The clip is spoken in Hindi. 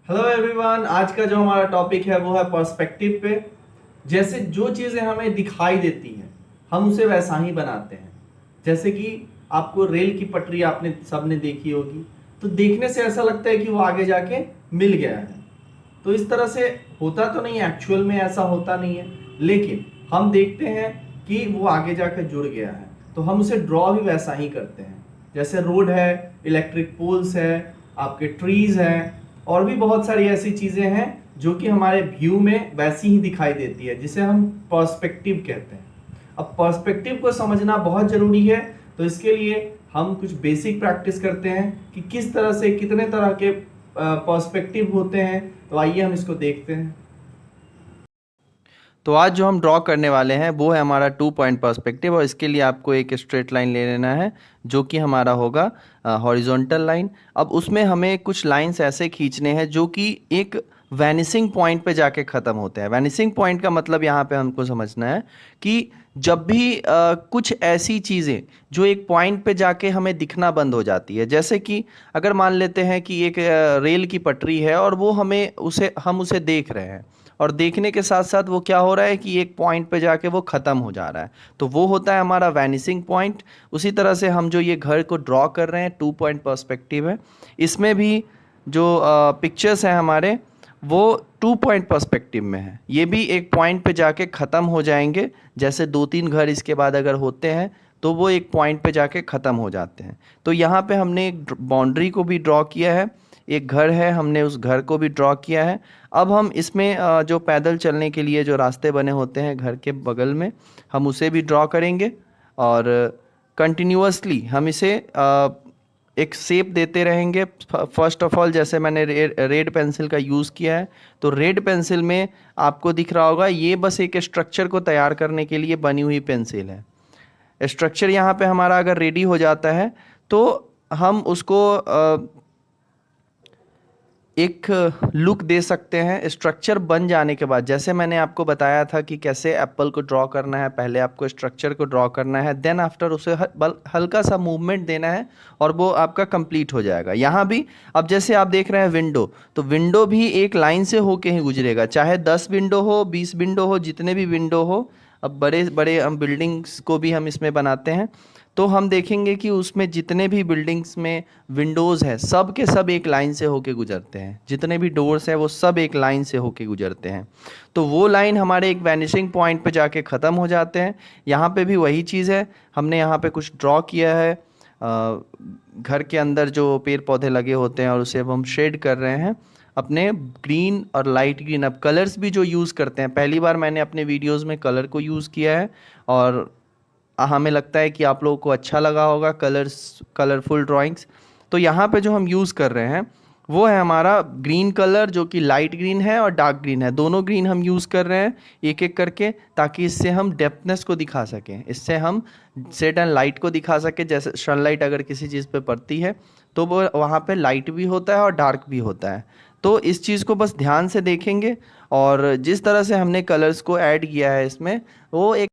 हेलो एवरीवन, आज का जो हमारा टॉपिक है वो है पर्सपेक्टिव पे। जैसे जो चीज़ें हमें दिखाई देती हैं हम उसे वैसा ही बनाते हैं। जैसे कि आपको रेल की पटरी आपने सबने देखी होगी, तो देखने से ऐसा लगता है कि वो आगे जाके मिल गया है। तो इस तरह से होता तो नहीं, एक्चुअल में ऐसा होता नहीं है, लेकिन हम देखते हैं कि वो आगे जाकर जुड़ गया है, तो हम उसे ड्रॉ भी वैसा ही करते हैं। जैसे रोड है, इलेक्ट्रिक पोल्स है, आपके ट्रीज हैं, और भी बहुत सारी ऐसी चीजें हैं जो कि हमारे व्यू में वैसी ही दिखाई देती है, जिसे हम पर्सपेक्टिव कहते हैं। अब पर्सपेक्टिव को समझना बहुत जरूरी है, तो इसके लिए हम कुछ बेसिक प्रैक्टिस करते हैं कि किस तरह से कितने तरह के पर्सपेक्टिव होते हैं। तो आइए हम इसको देखते हैं। तो आज जो हम ड्रॉ करने वाले हैं वो है हमारा 2 पॉइंट पर्सपेक्टिव, और इसके लिए आपको एक स्ट्रेट लाइन ले लेना है जो कि हमारा होगा हॉरिजॉन्टल लाइन। अब उसमें हमें कुछ लाइंस ऐसे खींचने हैं जो कि एक वैनिसिंग पॉइंट पे जाके ख़त्म होते हैं। वैनिसिंग पॉइंट का मतलब यहाँ पे हमको समझना है कि जब भी कुछ ऐसी चीज़ें जो एक पॉइंट पे जाके हमें दिखना बंद हो जाती है, जैसे कि अगर मान लेते हैं कि एक रेल की पटरी है और वो हम उसे देख रहे हैं, और देखने के साथ साथ वो क्या हो रहा है कि एक पॉइंट पे जाके वो ख़त्म हो जा रहा है, तो वो होता है हमारा वैनिसिंग पॉइंट। उसी तरह से हम जो ये घर को ड्रॉ कर रहे हैं 2 पॉइंट पर्सपेक्टिव है, इसमें भी जो पिक्चर्स हैं हमारे वो 2 पॉइंट पर्सपेक्टिव में है। ये भी एक पॉइंट पे जाके ख़त्म हो जाएंगे। जैसे 2-3 घर इसके बाद अगर होते हैं तो वो एक पॉइंट पे जाके ख़त्म हो जाते हैं। तो यहाँ पे हमने एक बाउंड्री को भी ड्रॉ किया है, एक घर है, हमने उस घर को भी ड्रॉ किया है। अब हम इसमें जो पैदल चलने के लिए जो रास्ते बने होते हैं घर के बगल में, हम उसे भी ड्रॉ करेंगे, और कंटिन्यूअसली हम इसे एक शेप देते रहेंगे। फर्स्ट ऑफ ऑल, जैसे मैंने रेड पेंसिल का यूज़ किया है, तो रेड पेंसिल में आपको दिख रहा होगा ये बस एक स्ट्रक्चर को तैयार करने के लिए बनी हुई पेंसिल है। स्ट्रक्चर यहाँ पे हमारा अगर रेडी हो जाता है तो हम उसको एक लुक दे सकते हैं। स्ट्रक्चर बन जाने के बाद, जैसे मैंने आपको बताया था कि कैसे एप्पल को ड्रॉ करना है, पहले आपको स्ट्रक्चर को ड्रॉ करना है, देन आफ्टर उसे हल्का सा मूवमेंट देना है और वो आपका कंप्लीट हो जाएगा। यहाँ भी अब जैसे आप देख रहे हैं विंडो, तो विंडो भी एक लाइन से होके ही गुजरेगा, चाहे 10 विंडो हो, 20 विंडो हो, जितने भी विंडो हो। अब बड़े बड़े हम बिल्डिंग्स को भी हम इसमें बनाते हैं, तो हम देखेंगे कि उसमें जितने भी बिल्डिंग्स में विंडोज़ हैं सब के सब एक लाइन से होके गुजरते हैं, जितने भी डोर्स हैं वो सब एक लाइन से होके गुजरते हैं। तो वो लाइन हमारे एक वैनिशिंग पॉइंट पे जाके ख़त्म हो जाते हैं। यहाँ पे भी वही चीज़ है, हमने यहाँ पे कुछ ड्रॉ किया है। घर के अंदर जो पेड़ पौधे लगे होते हैं और उसे अब हम शेड कर रहे हैं अपने ग्रीन और लाइट ग्रीन। अब कलर्स भी जो यूज़ करते हैं, पहली बार मैंने अपने वीडियोज़ में कलर को यूज़ किया है, और हमें लगता है कि आप लोगों को अच्छा लगा होगा कलरफुल ड्राइंग्स। तो यहाँ पे जो हम यूज़ कर रहे हैं वो है हमारा ग्रीन कलर, जो कि लाइट ग्रीन है और डार्क ग्रीन है, दोनों ग्रीन हम यूज़ कर रहे हैं एक एक करके, ताकि इससे हम डेप्थनेस को दिखा सकें, इससे हम सेट एंड लाइट को दिखा सकें। जैसे सनलाइट अगर किसी चीज़ पे पड़ती है तो वो वहाँ पे लाइट भी होता है और डार्क भी होता है। तो इस चीज़ को बस ध्यान से देखेंगे, और जिस तरह से हमने कलर्स को ऐड किया है इसमें, वो एक